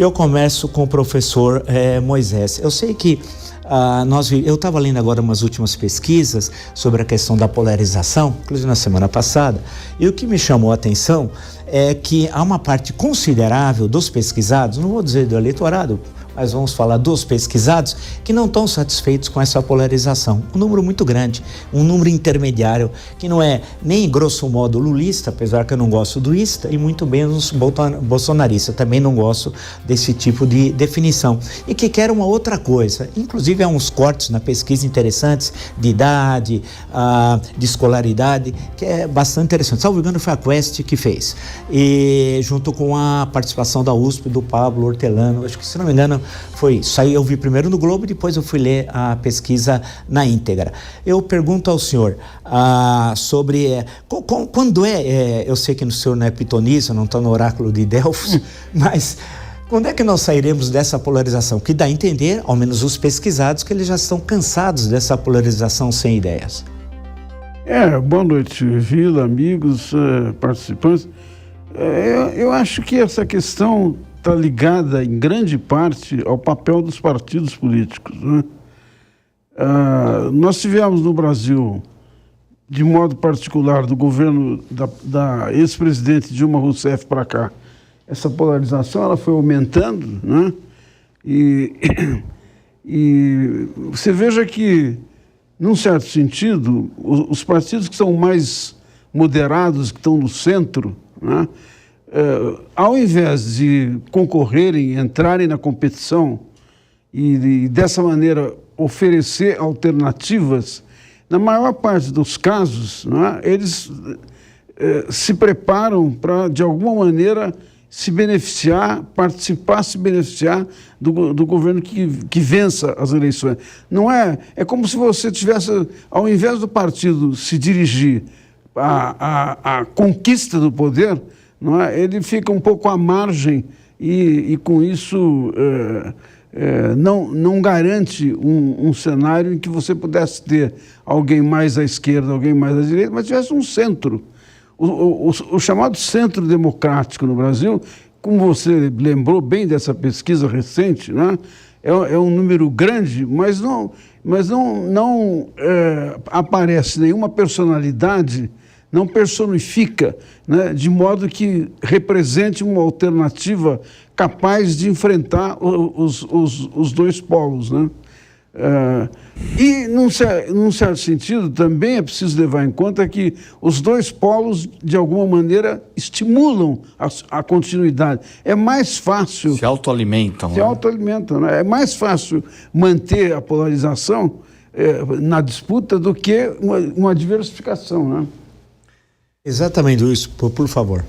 Eu começo com o professor Moisés. Eu sei que eu estava lendo agora umas últimas pesquisas sobre a questão da polarização, inclusive na semana passada, e o que me chamou a atenção é que há uma parte considerável dos pesquisados, não vou dizer do eleitorado, mas vamos falar dos pesquisados, que não estão satisfeitos com essa polarização. Um número muito grande, um número intermediário, que não é nem grosso modo lulista, apesar que eu não gosto do ista, e muito menos bolsonarista, também não gosto desse tipo de definição. E que quer uma outra coisa, inclusive há uns cortes na pesquisa interessantes, de idade, de escolaridade, que é bastante interessante. Salvo engano, foi a Quest que fez, e junto com a participação da USP, do Pablo Hortelano, acho que, se não me engano, foi isso. Aí eu vi primeiro no Globo, depois eu fui ler a pesquisa na íntegra. Eu pergunto ao senhor sobre quando eu sei que o senhor não é pitonista, não está no oráculo de Delfos, mas quando é que nós sairemos dessa polarização? Que dá a entender, ao menos os pesquisados, que eles já estão cansados dessa polarização sem ideias. Boa noite, Vila, amigos, participantes. Eu acho que essa questão está ligada, em grande parte, ao papel dos partidos políticos, né? Nós tivemos no Brasil, de modo particular, do governo da ex-presidente Dilma Rousseff para cá, essa polarização ela foi aumentando, né? E você veja que, num certo sentido, os partidos que são mais moderados, que estão no centro, né? Ao invés de concorrerem, entrarem na competição e dessa maneira oferecer alternativas, na maior parte dos casos, né, eles se preparam para, de alguma maneira, se beneficiar, se beneficiar do governo que vença as eleições. Não é como se você tivesse, ao invés do partido se dirigir à conquista do poder, não é? Ele fica um pouco à margem e com isso não garante um cenário em que você pudesse ter alguém mais à esquerda, alguém mais à direita, mas tivesse um centro. O chamado centro democrático no Brasil, como você lembrou bem dessa pesquisa recente, né? É um número grande, mas não aparece nenhuma personalidade, não personifica, né, de modo que represente uma alternativa capaz de enfrentar os dois polos, né? E, num certo sentido, também é preciso levar em conta que os dois polos, de alguma maneira, estimulam a continuidade. É mais fácil... Se autoalimentam. Se autoalimentam, né? É mais fácil manter a polarização na disputa do que uma diversificação, né? Exatamente isso, por favor.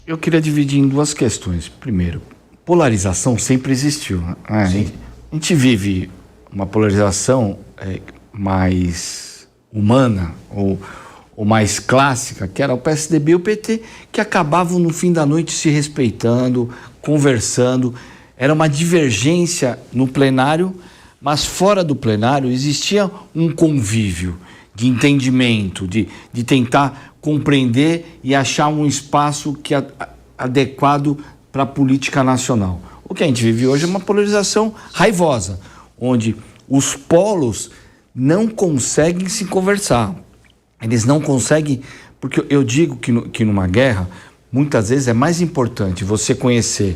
Eu queria dividir em duas questões. Primeiro, polarização sempre existiu, né? A gente vive uma polarização mais humana ou mais clássica, que era o PSDB e o PT, que acabavam no fim da noite se respeitando, conversando. Era uma divergência no plenário, mas fora do plenário existia um convívio de entendimento, de tentar compreender e achar um espaço que é adequado para a política nacional. O que a gente vive hoje é uma polarização raivosa, onde os polos não conseguem se conversar. Eles não conseguem, porque eu digo que numa guerra, muitas vezes é mais importante você conhecer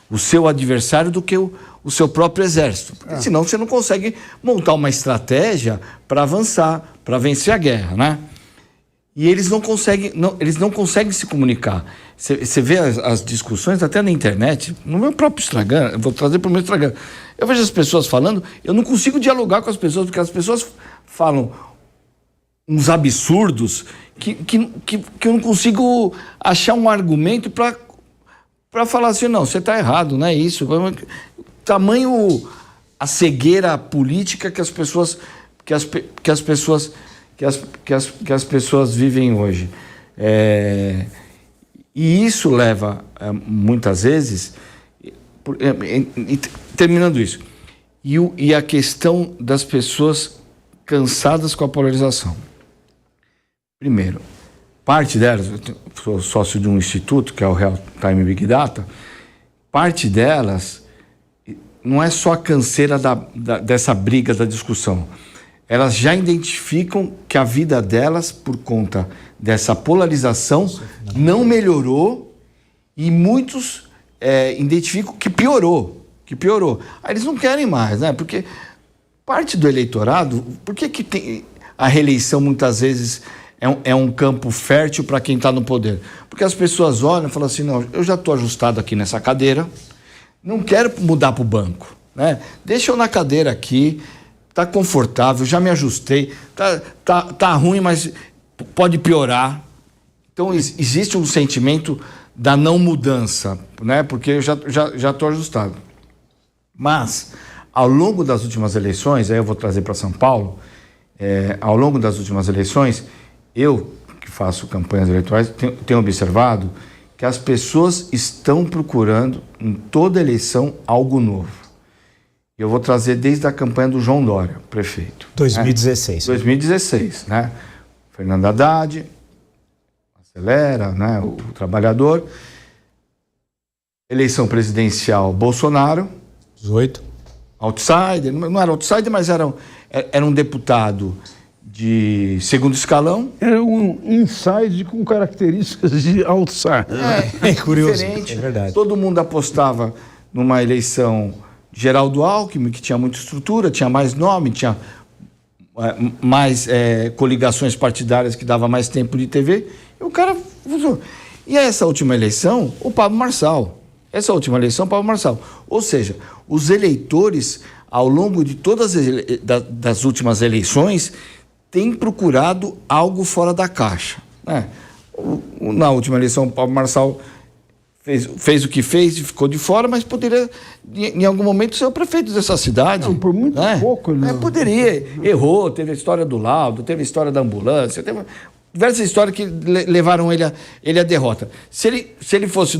o seu adversário do que o seu próprio exército. Porque senão você não consegue montar uma estratégia para avançar, para vencer a guerra, né? E eles não conseguem se comunicar. Você vê as discussões até na internet, no meu próprio Instagram, eu vou trazer para o meu Instagram. Eu vejo as pessoas falando, eu não consigo dialogar com as pessoas, porque as pessoas falam uns absurdos que eu não consigo achar um argumento para falar assim, não, você está errado, não é isso. Tamanho a cegueira política que as pessoas vivem hoje. E isso leva, muitas vezes, terminando isso, e a questão das pessoas cansadas com a polarização. Primeiro, parte delas, eu sou sócio de um instituto, que é o Real Time Big Data, parte delas não é só a canseira dessa briga, da discussão. Elas já identificam que a vida delas, por conta dessa polarização, não melhorou, e muitos identificam que piorou. Aí eles não querem mais, né? Porque parte do eleitorado, por que tem a reeleição muitas vezes é um campo fértil para quem está no poder? Porque as pessoas olham e falam assim, não, eu já estou ajustado aqui nessa cadeira, não quero mudar para o banco, né? Deixa eu na cadeira aqui, tá confortável, já me ajustei, tá ruim, mas pode piorar. Então existe um sentimento da não mudança, né? Porque eu já estou ajustado. Mas ao longo das últimas eleições, aí eu vou trazer para São Paulo, ao longo das últimas eleições, eu que faço campanhas eleitorais tenho observado que as pessoas estão procurando em toda eleição algo novo. Eu vou trazer desde a campanha do João Dória, prefeito. 2016. 2016, né? Fernando Haddad, acelera, né? O trabalhador. Eleição presidencial, Bolsonaro. 18. Outsider, não era outsider, mas era um deputado de segundo escalão. Era um inside com características de outsider. É curioso, diferente. É verdade. Todo mundo apostava numa eleição Geraldo Alckmin, que tinha muita estrutura, tinha mais nome, tinha mais coligações partidárias, que dava mais tempo de TV, e o cara funcionou. E essa última eleição, o Pablo Marçal. Ou seja, os eleitores, ao longo de todas das últimas eleições, têm procurado algo fora da caixa, né? Na última eleição, o Pablo Marçal fez o que fez e ficou de fora, mas poderia, em algum momento, ser o prefeito dessa cidade. Não, por muito pouco. Não. Poderia. Errou, teve a história do laudo, teve a história da ambulância, teve diversas histórias que levaram ele à derrota. Se ele fosse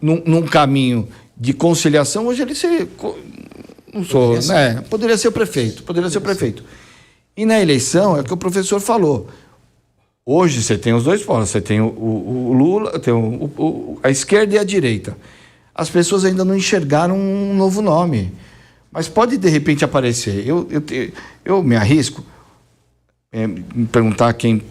num caminho de conciliação, hoje ele seria... Poderia ser o prefeito. E na eleição, é o que o professor falou. Hoje você tem os dois polos, você tem o Lula, tem a esquerda e a direita. As pessoas ainda não enxergaram um novo nome, mas pode de repente aparecer. Eu me arrisco me perguntar quem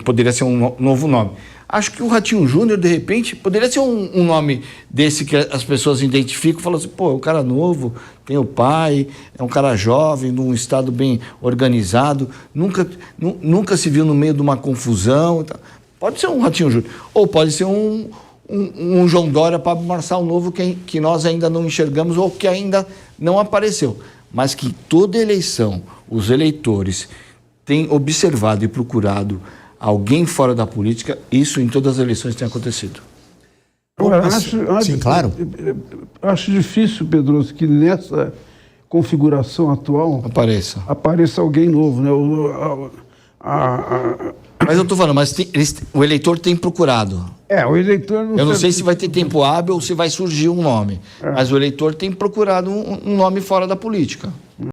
poderia ser um novo nome. Acho que o Ratinho Júnior, de repente, poderia ser um nome desse que as pessoas identificam, falam assim, pô, é um cara novo, tem o pai, é um cara jovem, num estado bem organizado, nunca se viu no meio de uma confusão. Pode ser um Ratinho Júnior, ou pode ser um João Dória, Pablo Marçal novo, que nós ainda não enxergamos ou que ainda não apareceu. Mas que toda eleição, os eleitores têm observado e procurado alguém fora da política, isso em todas as eleições tem acontecido. Agora, sim, claro. Acho difícil, Pedroso, que nessa configuração atual apareça alguém novo, né? Mas eu estou falando, o eleitor tem procurado. O eleitor não... Eu não sei se vai ter tempo hábil ou se vai surgir um nome, mas o eleitor tem procurado um nome fora da política.